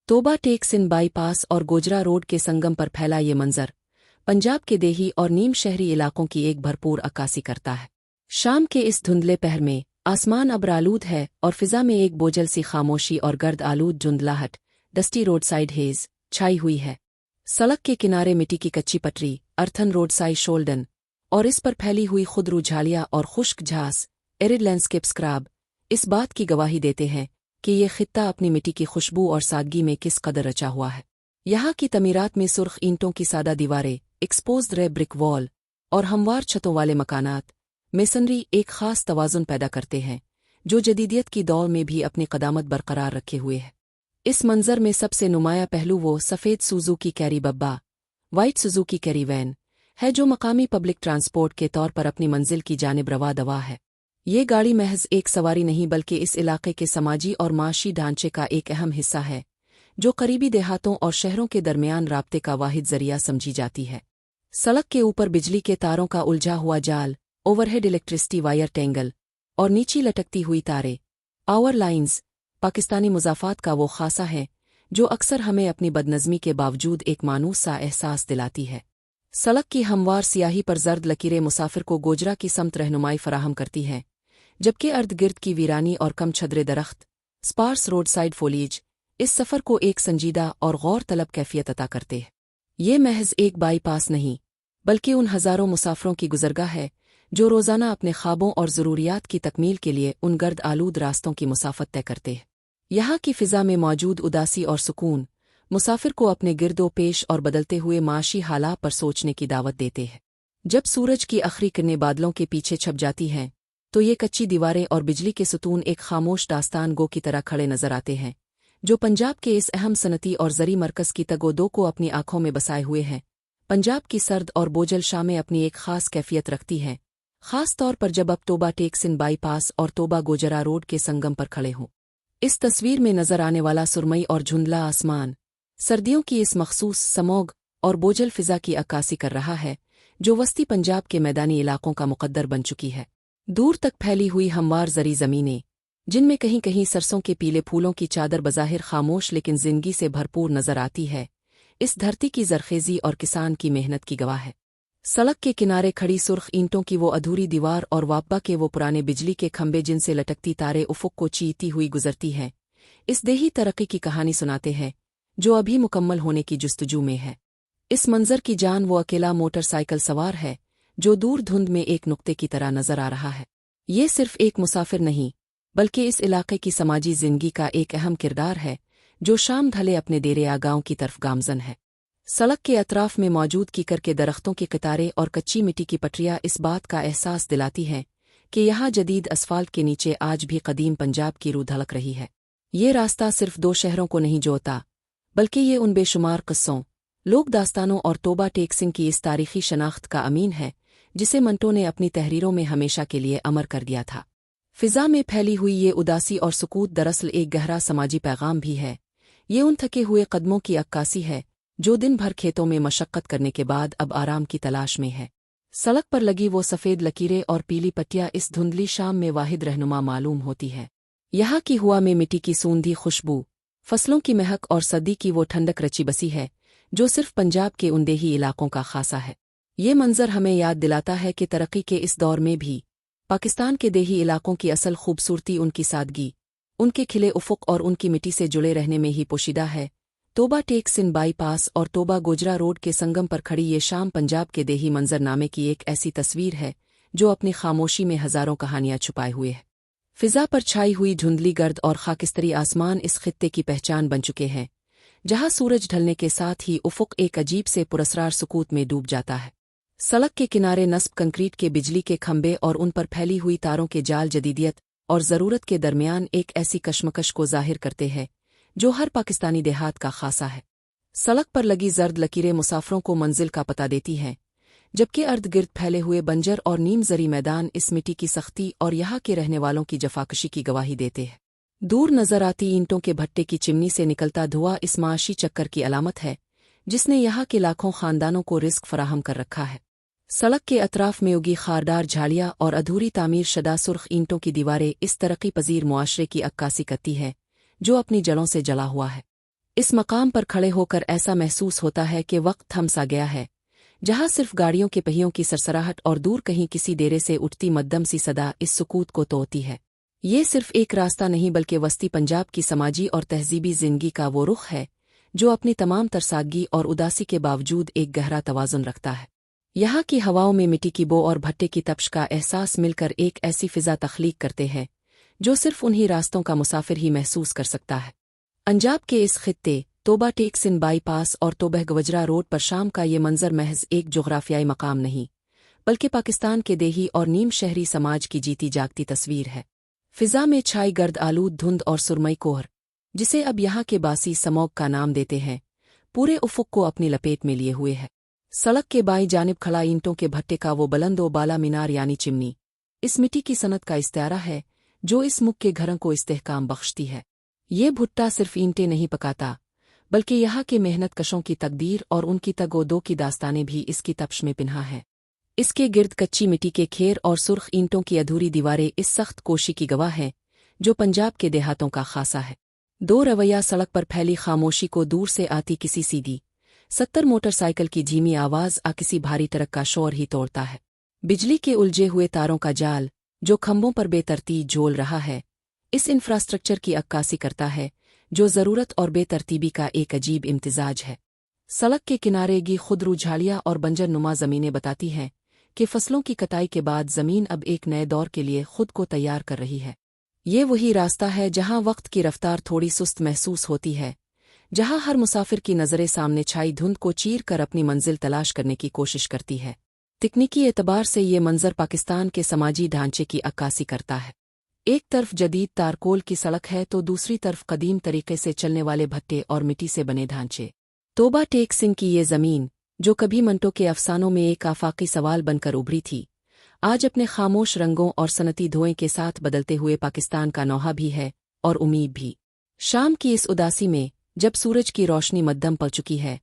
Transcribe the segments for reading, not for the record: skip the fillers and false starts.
तोबा take Sindh bypass और Gojra road के संगम पर फैला ये मंजर पंजाब के देही और नीम शहरी इलाकों की एक भरपूर अक्कासी करता है। शाम के इस धुंधले पहर में आसमान अब्र आलूद है और फिजा में एक बोझल सी खामोशी और गर्द आलूद धुंधलाहट डस्टी रोड साइड हेज छाई हुई है। सड़क के किनारे मिट्टी की कच्ची पटरी अर्थन रोड साइड शोल्डन और इस पर फैली हुई खुदरू झालियाँ और खुश्क घास एरिड लैंडस्केप स्क्रैब इस बात की गवाही देते हैं कि ये खित्ता अपनी मिट्टी की खुशबू और सादगी में किस कदर रचा हुआ है। यहाँ की तमीरात में सुर्ख ईंटों की सादा दीवारें, एक्सपोज्ड रे ब्रिक वॉल और हमवार छतों वाले मकानात मेसनरी एक खास तवाज़ुन पैदा करते हैं जो जदीदियत की दौर में भी अपनी कदामत बरकरार रखे हुए है। इस मंजर में सबसे नुमाया पहलू वो सफ़ेद सुजुकी कैरी बब्बा वाइट सुजुकी कैरी वैन है जो मकामी पब्लिक ट्रांसपोर्ट के तौर पर अपनी मंजिल की जानिब रवा दवा है। ये गाड़ी महज एक सवारी नहीं बल्कि इस इलाके के समाजी और माशी ढांचे का एक अहम हिस्सा है जो करीबी देहातों और शहरों के दरमियान राब्ते का वाहिद जरिया समझी जाती है। सड़क के ऊपर बिजली के तारों का उलझा हुआ जाल, ओवरहेड इलेक्ट्रिसिटी वायर टेंगल और नीची लटकती हुई तारे पावर लाइन्स पाकिस्तानी मुजाफात का वो खासा है जो अक्सर हमें अपनी बदनज़मी के बावजूद एक मानूस सा एहसास दिलाती है। सड़क की हमवार सियाही पर जर्द लकीरें मुसाफिर को गोजरा की समत रहनुमाई फराहम करती हैं, जबकि अर्द गिर्द की वीरानी और कम छदरे दरख्त स्पार्स रोड साइड फोलीज इस सफ़र को एक संजीदा और गौर तलब कैफियत अता करते हैं। ये महज एक बाईपास नहीं बल्कि उन हज़ारों मुसाफिरों की गुज़रगाह है जो रोज़ाना अपने ख्वाबों और ज़रूरियात की तकमील के लिए उन गर्द आलूद रास्तों की मुसाफत तय करते हैं। यहाँ की फ़िज़ा में मौजूद उदासी और सुकून मुसाफिर को अपने गिरदो पेश और बदलते हुए माशी हालात पर सोचने की दावत देते हैं। जब सूरज की आखिरी किरणें बादलों के पीछे छप जाती हैं तो ये कच्ची दीवारें और बिजली के सुतून एक खामोश दास्तान गो की तरह खड़े नजर आते हैं जो पंजाब के इस अहम सनती और ज़री मरकज़ की तगोदो को अपनी आंखों में बसाए हुए हैं। पंजाब की सर्द और बोझल शामें अपनी एक खास कैफियत रखती हैं, खास तौर पर जब अब तोबा टेक सिंध बाईपास और तोबा गोजरा रोड के संगम पर खड़े हों। इस तस्वीर में नजर आने वाला सुरमई और झुंधला आसमान सर्दियों की इस मखसूस समोग और बोझल फिजा की अक्कासी कर रहा है जो वस्ती पंजाब के मैदानी इलाकों का मुकद्दर बन चुकी है। दूर तक फैली हुई हमवार ज़री ज़मीनें जिनमें कहीं कहीं सरसों के पीले फूलों की चादर बज़ाहिर खामोश लेकिन जिंदगी से भरपूर नजर आती है, इस धरती की जरखेज़ी और किसान की मेहनत की गवाह है। सड़क के किनारे खड़ी सुर्ख ईंटों की वो अधूरी दीवार और वापा के वो पुराने बिजली के खंभे जिनसे लटकती तारे उफ़ुक़ को चीरती हुई गुजरती हैं, इस देही तरक्की की कहानी सुनाते हैं जो अभी मुकम्मल होने की जुस्तजू में है। इस मंजर की जान वो अकेला मोटरसाइकिल सवार है जो दूर धुंध में एक नुक्ते की तरह नजर आ रहा है। ये सिर्फ एक मुसाफिर नहीं बल्कि इस इलाके की समाजी जिंदगी का एक अहम किरदार है जो शाम ढले अपने डेरे या गांव की तरफ गामजन है। सड़क के अतराफ में मौजूद कीकर के दरख्तों की कतारें और कच्ची मिट्टी की पटरियां इस बात का एहसास दिलाती हैं कि यहाँ जदीद असफाल्ट के नीचे आज भी कदीम पंजाब की रूह धड़क रही है। ये रास्ता सिर्फ दो शहरों को नहीं जोड़ता बल्कि ये उन बेशुमार क़िस्सों लोक दास्तानों और तोबा टेक सिंह की इस तारीखी शनाख्त का अमीन है जिसे मंटो ने अपनी तहरीरों में हमेशा के लिए अमर कर दिया था। फिजा में फैली हुई ये उदासी और सुकूत दरअसल एक गहरा समाजी पैगाम भी है। ये उन थके हुए कदमों की अक्कासी है जो दिन भर खेतों में मशक्क़त करने के बाद अब आराम की तलाश में है। सड़क पर लगी वो सफ़ेद लकीरें और पीली पट्टियाँ इस धुंधली शाम में वाहिद रहनुमा मालूम होती है। यहाँ की हुआ में मिट्टी की सूंधी खुशबू, फसलों की महक और सर्दी की वो ठंडक रची बसी है जो सिर्फ पंजाब के उन देही इलाकों का खासा है। ये मंजर हमें याद दिलाता है कि तरक्की के इस दौर में भी पाकिस्तान के देही इलाकों की असल खूबसूरती उनकी सादगी, उनके खिले उफ़ुक़ और उनकी मिट्टी से जुड़े रहने में ही पोशीदा है। तोबा टेक सिंध बाईपास और तोबा गोजरा रोड के संगम पर खड़ी ये शाम पंजाब के देही मंजरनामे की एक ऐसी तस्वीर है जो अपनी खामोशी में हज़ारों कहानियाँ छुपाए हुए है। फिजा पर छाई हुई धुंधली गर्द और खाकिस्तरी आसमान इस खित्ते की पहचान बन चुके हैं जहाँ सूरज ढलने के साथ ही उफ़ुक़ एक अजीब से पुरस्रार सुकूत में डूब जाता है। सड़क के किनारे नस्ब कंक्रीट के बिजली के खंभे और उन पर फैली हुई तारों के जाल जदीदियत और ज़रूरत के दरमियान एक ऐसी कशमकश को ज़ाहिर करते हैं जो हर पाकिस्तानी देहात का खासा है। सड़क पर लगी जर्द लकीरें मुसाफिरों को मंजिल का पता देती हैं, जबकि अर्द गिर्द फैले हुए बंजर और नीम ज़री मैदान इस मिट्टी की सख्ती और यहाँ के रहने वालों की जफाकशी की गवाही देते हैं। दूर नजर आती ईंटों के भट्टे की चिमनी से निकलता धुआं इस माशी चक्कर की अलामत है जिसने यहाँ के लाखों खानदानों को रिस्क फराहम कर रखा है। सड़क के अतराफ में उगी खारदार झाड़ियाँ और अधूरी तामीर शदा सुर्ख ईंटों की दीवारें इस तरक्की पजीर मुआशरे की अक्कासी करती है जो अपनी जड़ों से जला हुआ है। इस मकाम पर खड़े होकर ऐसा महसूस होता है कि वक्त थम सा गया है, जहां सिर्फ गाड़ियों के पहियों की सरसराहट और दूर कहीं किसी डेरे से उठती मध्यम सी सदा इस सुकूत को तोड़ती है। ये सिर्फ एक रास्ता नहीं बल्कि वस्ती पंजाब की समाजी और तहजीबी जिंदगी का वो रुख है जो अपनी तमाम तरसादगी और उदासी के बावजूद एक गहरा तवाज़ुन रखता है। यहाँ की हवाओं में मिट्टी की बो और भट्टे की तपश का एहसास मिलकर एक ऐसी फिजा तख्लीक करते हैं जो सिर्फ उन्हीं रास्तों का मुसाफिर ही महसूस कर सकता है। पंजाब के इस खित्ते तोबा टेक्सिन बाईपास और तोबह गवजरा रोड पर शाम का ये मंजर महज एक जोग्राफियाई मकाम नहीं बल्कि पाकिस्तान के देही और नीम शहरी समाज की जीती जागती तस्वीर है। फिजा में छाई गर्द आलूद धुंध और सुरमई कोहर, जिसे अब यहाँ के बासी समौग का नाम देते हैं, पूरे उफुक को अपनी लपेट में लिए हुए है। सड़क के बाईं जानिब खड़ा ईंटों के भट्टे का वो बुलंद व बाला मीनार यानी चिमनी इस मिट्टी की सनत का इस्तारा है जो इस मुख के घरों को इस्तेहकाम बख्शती है। ये भुट्टा सिर्फ ईंटें नहीं पकाता बल्कि यहाँ के मेहनत कशों की तकदीर और उनकी तगोदो की दास्तानें भी इसकी तपश में पिन्हा हैं। इसके गिर्द कच्ची मिट्टी के खेर और सुर्ख ईंटों की अधूरी दीवारें इस सख्त कोशी की गवाह हैं जो पंजाब के देहातों का खासा है। दो रवैया सड़क पर फैली खामोशी को दूर से आती किसी सीधी 70 मोटरसाइकिल की धीमी आवाज किसी भारी ट्रक का शोर ही तोड़ता है। बिजली के उलझे हुए तारों का जाल जो खंभों पर बेतरतीब झोल रहा है इस इंफ्रास्ट्रक्चर की अक्कासी करता है जो ज़रूरत और बेतरतीबी का एक अजीब इम्तिजाज है। सड़क के किनारे की खुदरू झाड़ियाँ और बंजर नुमा ज़मीनें बताती हैं कि फसलों की कटाई के बाद ज़मीन अब एक नए दौर के लिए खुद को तैयार कर रही है। ये वही रास्ता है जहाँ वक्त की रफ्तार थोड़ी सुस्त महसूस होती है, जहाँ हर मुसाफिर की नज़रें सामने छाई धुंध को चीर कर अपनी मंजिल तलाश करने की कोशिश करती है। तकनीकी एतबार से ये मंजर पाकिस्तान के समाजी ढांचे की अक्कासी करता है। एक तरफ जदीद तारकोल की सड़क है तो दूसरी तरफ कदीम तरीके से चलने वाले भट्टे और मिट्टी से बने ढांचे। तोबा टेक सिंह की ये ज़मीन जो कभी मंटो के अफसानों में एक आफाकी सवाल बनकर उभरी थी, आज अपने खामोश रंगों और सनती धुएं के साथ बदलते हुए पाकिस्तान का नौहा भी है और उम्मीद भी। शाम की इस उदासी में जब सूरज की रोशनी मध्यम पड़ चुकी है,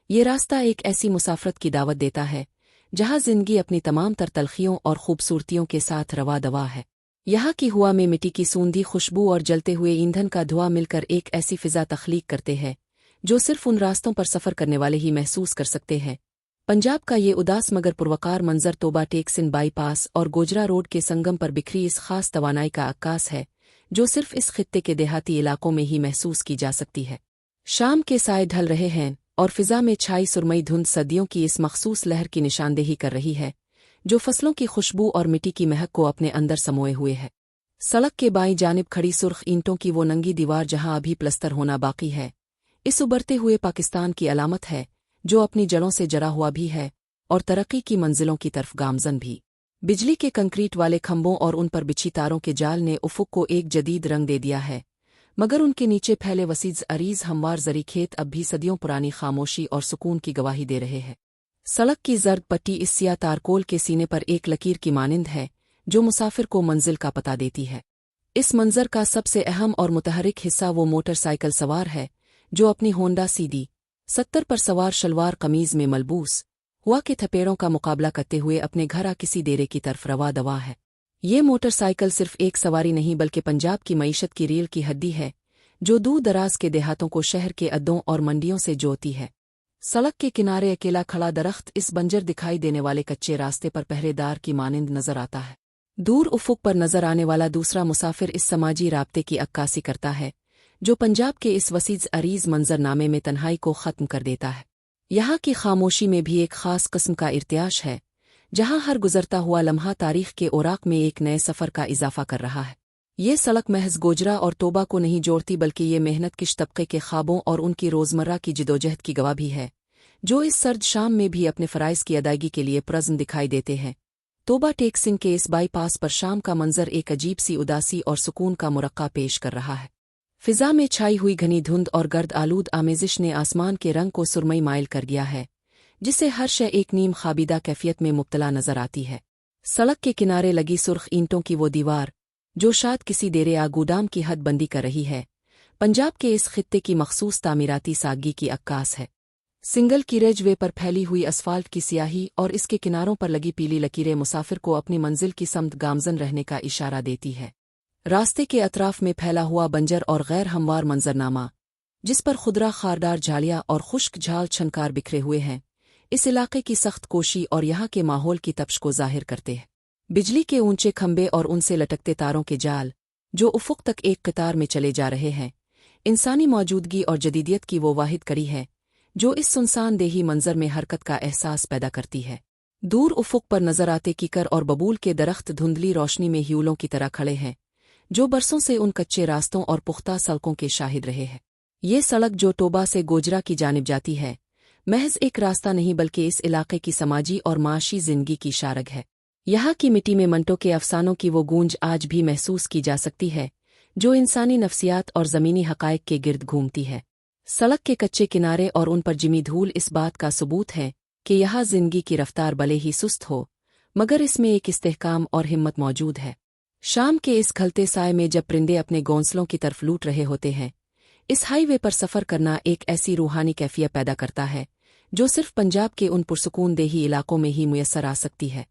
ये रास्ता एक ऐसी मुसाफरत की दावत देता है जहाँ जिंदगी अपनी तमाम तर तलखियों और खूबसूरतियों के साथ रवा दवा है। यहाँ की हवा में मिट्टी की सूंधी खुशबू और जलते हुए ईंधन का धुआं मिलकर एक ऐसी फिजा तख्लीक करते हैं जो सिर्फ उन रास्तों पर सफ़र करने वाले ही महसूस कर सकते हैं। पंजाब का ये उदास मगर पुरवकार मंजर तोबा टेक्सिन बाईपास और गोजरा रोड के संगम पर बिखरी इस खास तवानाई का अक्कास है जो सिर्फ इस खित्ते के देहाती इलाकों में ही महसूस की जा सकती है। शाम के साए ढल रहे हैं और फिजा में छाई सुरमई धुंध सदियों की इस मखसूस लहर की निशानदेही कर रही है जो फसलों की खुशबू और मिट्टी की महक को अपने अंदर समोए हुए है। सड़क के बाईं जानिब खड़ी सुर्ख ईंटों की वो नंगी दीवार जहां अभी प्लस्तर होना बाकी है, इस उबरते हुए पाकिस्तान की अलामत है जो अपनी जड़ों से जरा हुआ भी है और तरक्की की मंजिलों की तरफ गामजन भी। बिजली के कंक्रीट वाले खंभों और उन पर बिछी तारों के जाल ने उफुक को एक जदीद रंग दे दिया है, मगर उनके नीचे फैले वसीज अरीज हमवार जरी खेत अब भी सदियों पुरानी खामोशी और सुकून की गवाही दे रहे हैं। सड़क की जर्द पट्टी इस सिया तारकोल के सीने पर एक लकीर की मानिंद है जो मुसाफिर को मंजिल का पता देती है। इस मंजर का सबसे अहम और मुतहरिक हिस्सा वो मोटरसाइकिल सवार है जो अपनी होंडा सीडी 70 पर सवार शलवार कमीज में मलबूस हुआ के थपेड़ों का मुकाबला करते हुए अपने घर किसी डेरे की तरफ रवा दवा है। ये मोटरसाइकिल सिर्फ एक सवारी नहीं बल्कि पंजाब की मईशत की रील की हड्डी है जो दूर दराज के देहातों को शहर के अड्डों और मंडियों से जोड़ती है। सड़क के किनारे अकेला खड़ा दरख्त इस बंजर दिखाई देने वाले कच्चे रास्ते पर पहरेदार की मानिंद नजर आता है। दूर उफुक पर नजर आने वाला दूसरा मुसाफिर इस समाजी राब्ते की अक्कासी करता है जो पंजाब के इस वसीज अरीज मंजरनामे में तन्हाई को ख़त्म कर देता है। यहाँ की खामोशी में भी एक ख़ास किस्म का इर्तियाश है जहाँ हर गुजरता हुआ लम्हा तारीख के ओराक में एक नए सफ़र का इजाफा कर रहा है। ये सड़क महज गोजरा और तोबा को नहीं जोड़ती बल्कि ये मेहनत किश तबके के ख्वाबों और उनकी रोज़मर्रा की जिदोजहद की गवाह भी है जो इस सर्द शाम में भी अपने फ़राइज़ की अदायगी के लिए प्रज़्म दिखाई देते हैं। तोबा टेक सिंह के इस बाईपास पर शाम का मंजर एक अजीब सी उदासी और सुकून का मुरक्का पेश कर रहा है। फिजा में छाई हुई घनी धुंध और गर्द आलूद आमेजिश ने आसमान के रंग को सुरमई माइल कर दिया है जिससे हर शय एक नीम खाबिदा कैफियत में मुब्तला नजर आती है। सड़क के किनारे लगी सुर्ख ईंटों की वो दीवार जो शायद किसी डेरे या गोदाम की हद बंदी कर रही है, पंजाब के इस खित्ते की मखसूस तामीराती सादगी की अक्कास है। सिंगल कीरेज वे पर फैली हुई असफाल्ट की स्याही और इसके किनारों पर लगी पीली लकीरें मुसाफिर को अपनी मंजिल की समत गामजन रहने का इशारा देती है। रास्ते के अतराफ में फैला हुआ बंजर और गैर हमवार मंजरनामा जिस पर खुदरा खारदार झाड़ियाँ और खुश्क झाल छनकार बिखरे हुए हैं, इस इलाके की सख्त कोशी और यहाँ के माहौल की तपश को जाहिर करते हैं। बिजली के ऊंचे खंबे और उनसे लटकते तारों के जाल, जो उफ़ुक़ तक एक कतार में चले जा रहे हैं, इंसानी मौजूदगी और जदीदियत की वो वाहिद कड़ी है जो इस सुनसान देही मंजर में हरकत का एहसास पैदा करती है। दूर उफ़ुक़ पर नजर आते कीकर और बबूल के दरख्त धुंधली रोशनी में ह्यूलों की तरह खड़े हैं, जो बरसों से उन कच्चे रास्तों और पुख्ता सड़कों के शाहिद रहे हैं। ये सड़क जो टोबा से गोजरा की जानिब जाती है, महज एक रास्ता नहीं बल्कि इस इलाके की समाजी और माशी जिंदगी की शारग है। यहाँ की मिट्टी में मंटो के अफसानों की वो गूंज आज भी महसूस की जा सकती है, जो इंसानी नफ्सियात और ज़मीनी हक़ाइक़ के गिर्द घूमती है। सड़क के कच्चे किनारे और उन पर जिमी धूल इस बात का सबूत है कि यहाँ जिंदगी की रफ्तार भले ही सुस्त हो, मगर इसमें एक इस्तेहकाम और हिम्मत मौजूद है। शाम के इस खलते साए में जब परिंदे अपने घोंसलों की तरफ लूट रहे होते हैं, इस हाईवे पर सफ़र करना एक ऐसी रूहानी कैफियत पैदा करता है जो सिर्फ पंजाब के उन पुरसुकून देही इलाकों में ही मुयस्सर आ सकती है।